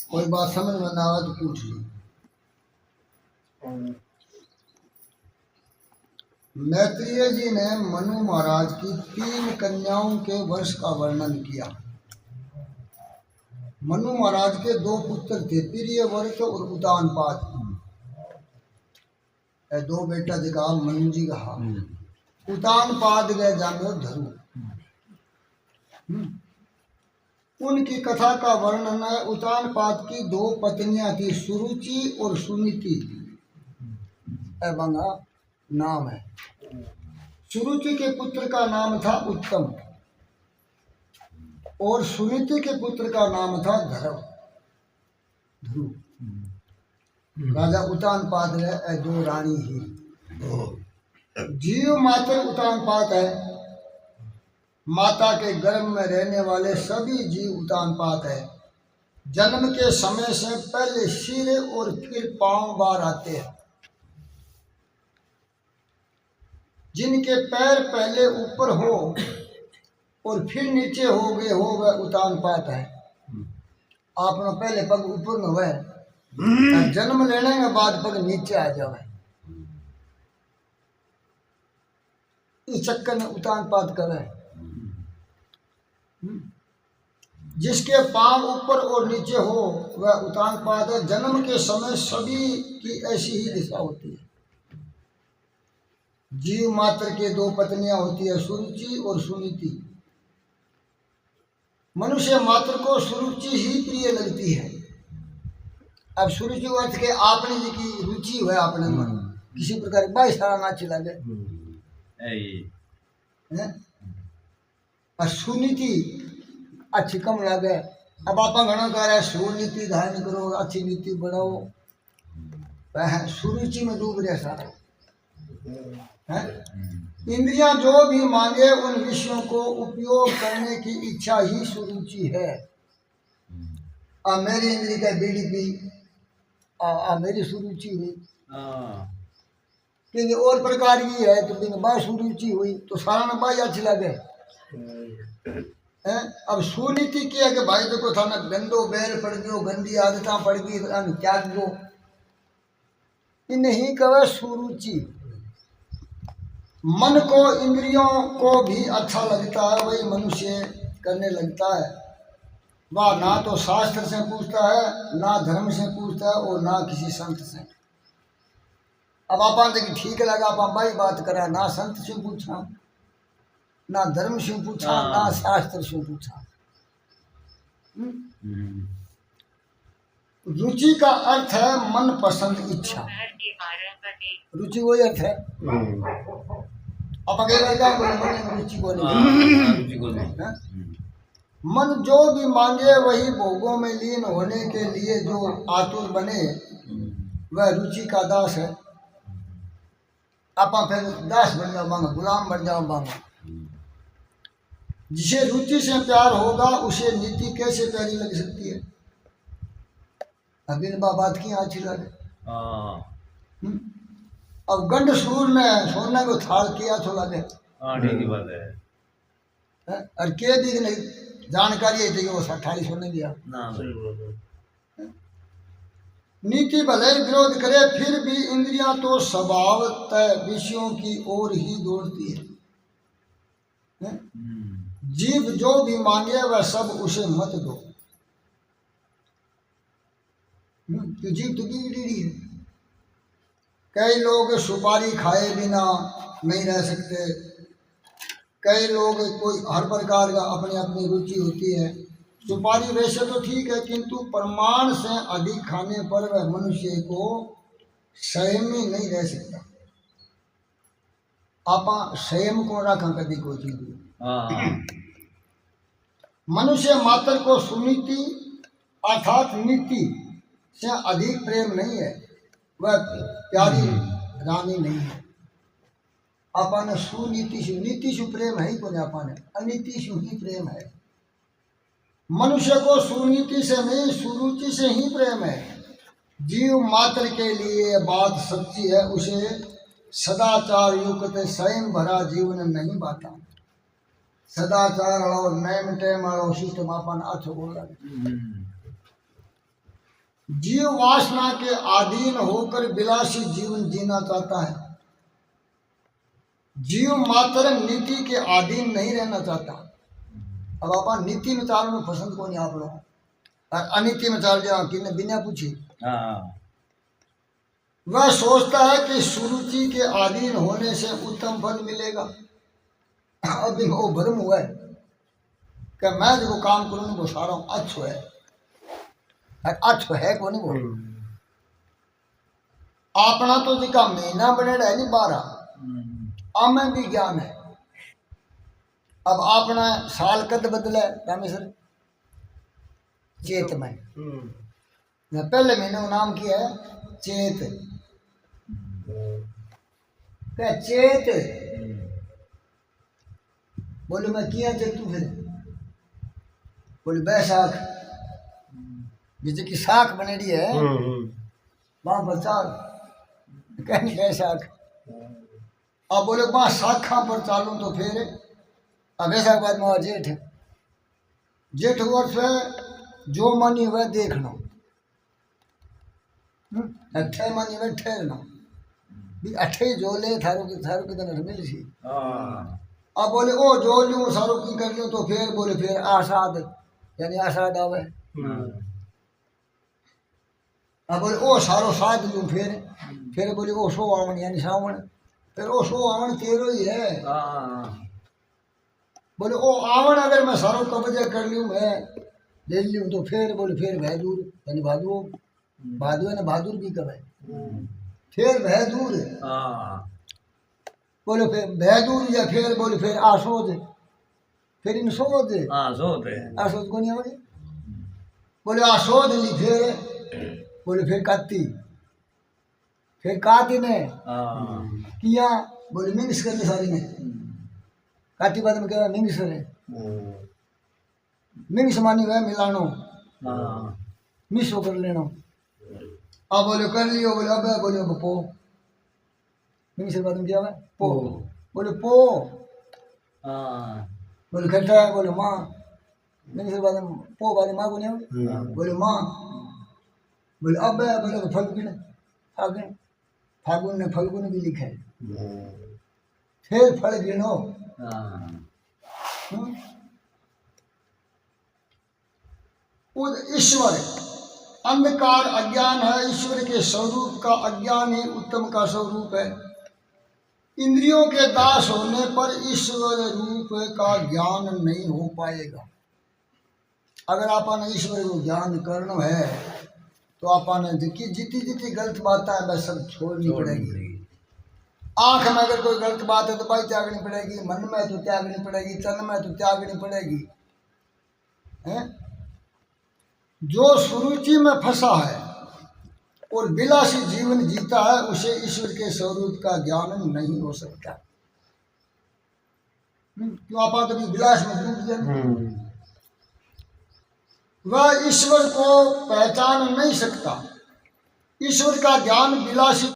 कोई बात समझ में ना आवा तो पूछ ली। मैत्रेय जी ने मनु महाराज की 3 कन्याओं के वंश का वर्णन किया। मनु महाराज के 2 पुत्र थे, प्रियव्रत और उतानपाद। 2 बेटा दिखा मनु जी कहा। उतानपाद गए जानो धरु। उनकी कथा का वर्णन है। उतानपाद की 2 पत्नियां थी, सुरुचि और सुनीति। बंगा नाम है। सुरुचि के पुत्र का नाम था उत्तम और सुनीति के पुत्र का नाम था ध्रुव। राजा उतानपाद है 2 रानी ही। जीव मात्र उतानपाद है। माता के गर्भ में रहने वाले सभी जीव उतानपाद है। जन्म के समय से पहले सिर और फिर पांव बाहर आते हैं। जिनके पैर पहले ऊपर हो और फिर नीचे हो गए हो वह उतानपाद है। आपने पहले पग ऊपर में हुए, जन्म लेने के बाद पग नीचे आ जावे, इस चक्कर में उतानपाद करे। जिसके पांव ऊपर और नीचे हो वह उतानपाद है। जन्म के समय सभी की ऐसी ही दिशा होती है। जीव मात्र के 2 पत्नियां होती है, सुरुचि और सुनीति। मनुष्य मात्र को सुरुचि ही प्रिय लगती है। अब सुरुचि अर्थ के आपने जी की रुचि है, आपने मन किसी प्रकार बाई सारा ना चिला गए। और सुनीति अच्छी कम लगे। अब आप घना कह रहे सुनीति धारण करो, अच्छी नीति बढ़ाओ, वह सुरुचि में डूब रहे सारा है। इंद्रियां जो भी मांगे उन विषयों को उपयोग करने की इच्छा ही सुरुचि है। अब मेरी इंद्री का बीड़ी पी, मेरी सुरुचि हुई। क्योंकि और प्रकार की है तो दिन बाद सुरुचि हुई तो सारा में बाई अच्छी लगे। अब सुनीति की है कि भाई देखो था ना गंदो बैल पड़ गयो, गंदी आदत पड़ गई, त्याग दो। इन्हीं कहे सुरुचि। मन को इंद्रियों को भी अच्छा लगता है, वही मनुष्य करने लगता है। वह ना तो शास्त्र से पूछता है, ना धर्म से पूछता है और ना किसी संत से। अब आप देखिए ठीक लगा, आप भाई बात करा, ना संत से पूछा, ना धर्म से पूछा, ना शास्त्र से पूछा। रुचि का अर्थ है मन पसंद इच्छा। रुचि वही अर्थ है। अब रुचि को नहीं। मन जो भी मांगे वही भोगों में लीन होने के लिए जो आतुर बने वह रुचि का दास है। आप फिर दास बन जाओ मांगा, गुलाम बन जाओ मांगा। जिसे रुचि से प्यार होगा उसे नीति कैसे प्यारी लग सकती है। अभी बात की अच्छी लगे। अब गंड सूर ने सोने को थाल किया तो लगे। ठीक ही बात है। और के दी नहीं जानकारी है थी वो 28 होने दिया। नीति भले विरोध करे फिर भी इंद्रियां तो स्वभावतः विषयों की ओर ही दौड़ती है। जीव जो भी मांगे वह सब उसे मत दो। तो जीव तो गिरी है। कई लोग सुपारी खाए बिना नहीं रह सकते। कई लोग कोई हर प्रकार का अपनी अपनी रुचि होती है। सुपारी वैसे तो ठीक है किंतु प्रमाण से अधिक खाने पर वह मनुष्य को संयमी नहीं रह सकता। आप संयम को रखा कभी कोई चीज। मनुष्य मात्र को सुनीति अर्थात नीति से अधिक प्रेम नहीं है। वह प्यारी रानी नहीं है। अपन सुनीति से नीति से प्रेम है ही को अपन अनीति से ही प्रेम है। मनुष्य को सुनीति से नहीं सुरुचि से ही प्रेम है। जीव मात्र के लिए बात सच्ची है, उसे सदाचार युक्त स्वयं भरा जीवन नहीं बांटा। सदाचार वालों नेम टेम वालों सिस्टम अपन अच्छो बोला। जीव वासना के अधीन होकर विलासी जीवन जीना चाहता है। जीव मात्र नीति के अधीन नहीं रहना चाहता। अब आप नीति में चालना पसंद को नहीं आप लोग, और अनीति में चाल जाओ कि बिना पूछे। वह सोचता है कि सुरुचि के अधीन होने से उत्तम फल मिलेगा। अब वो भ्रम हुआ है कि मैं जो काम करूँ वो सारा अच्छो है, अच्छो है को नहीं बोल। अपना तो जिका महीना बनेड़ा है नहीं 12, हमें भी ज्ञान है। अब अपना साल कद बदला है रामेश्वर चेत में, पहले महीने का नाम किया है चेत। क्या चेत बोले मैं किया चेतू, फिर बोले बैसाख जैसे कि साख बनेड़ी है वहां पर चाल कहनी बैसाख। अब बोले वहां शाखा पर चालू तो फिर अब ऐसा बाद में जेठ, जेठ वर्ष है जो मानी हुआ देखना, अठे मानी हुआ ठहरना भी अठे जो ले थारो की तरह मिल सी। अब बोले ओ जो लूँ सारो की कर लूँ तो फिर बोले फिर आषाढ़ यानी आषाढ़ आवे। अब बोले ओ सारो साध लूँ फिर बोले ओ सो आवन यानी सावन, फिर ओ सो आवन तेरो ही है। बोले ओ आवन अगर मैं सारो कब्जे कर लूँ मैं ले लूँ तो फिर बोले फिर बहादुर यानी भादुओ, भादुओ ने बहादुर भी कहे फिर बहादुर। बोले फिर बहादुर या फिर बोले फिर आसोद, फिर इन सोद आसोद को नहीं आवे। बोले आसोद ली फिर बोले फिर काती, फिर काती ने किया बोले मिंग्स करने सारी ने काती बाद में क्या मिंग्स है, मिंग्स मानी हुआ मिलानो मिसो कर लेना। अब बोले कर लियो, बोले अब बोले अब पो मिंग्स बाद में क्या है पो, बोले पो बोले खट्टा है, बोले माँ मिंग्स बाद में पो बाद माँ को नहीं आवे बोले माँ, बोले अब बोले फल्गुन फागुन, फागुन ने फल्गुन भी लिखा है फिर फल गिनो। ईश्वर अंधकार अज्ञान है, ईश्वर के स्वरूप का अज्ञान ही उत्तम का स्वरूप है। इंद्रियों के दास होने पर ईश्वर रूप का ज्ञान नहीं हो पाएगा। अगर आपने ईश्वर को ज्ञान करना है तो आपने जितनी जितनी गलत बात है वह सब छोड़नी पड़ेगी। आँख में अगर कोई गलत बात है तो भाई त्यागनी पड़ेगी, मन में तो त्यागनी पड़ेगी, तन में तो त्यागनी पड़ेगी। हैं? जो सुरुचि में फंसा है और विलासी जीवन जीता है उसे ईश्वर के स्वरूप का ज्ञान नहीं हो सकता। क्यों आप तो विलास में डूब गए, वह ईश्वर को पहचान नहीं सकता। ईश्वर का ज्ञान विलासी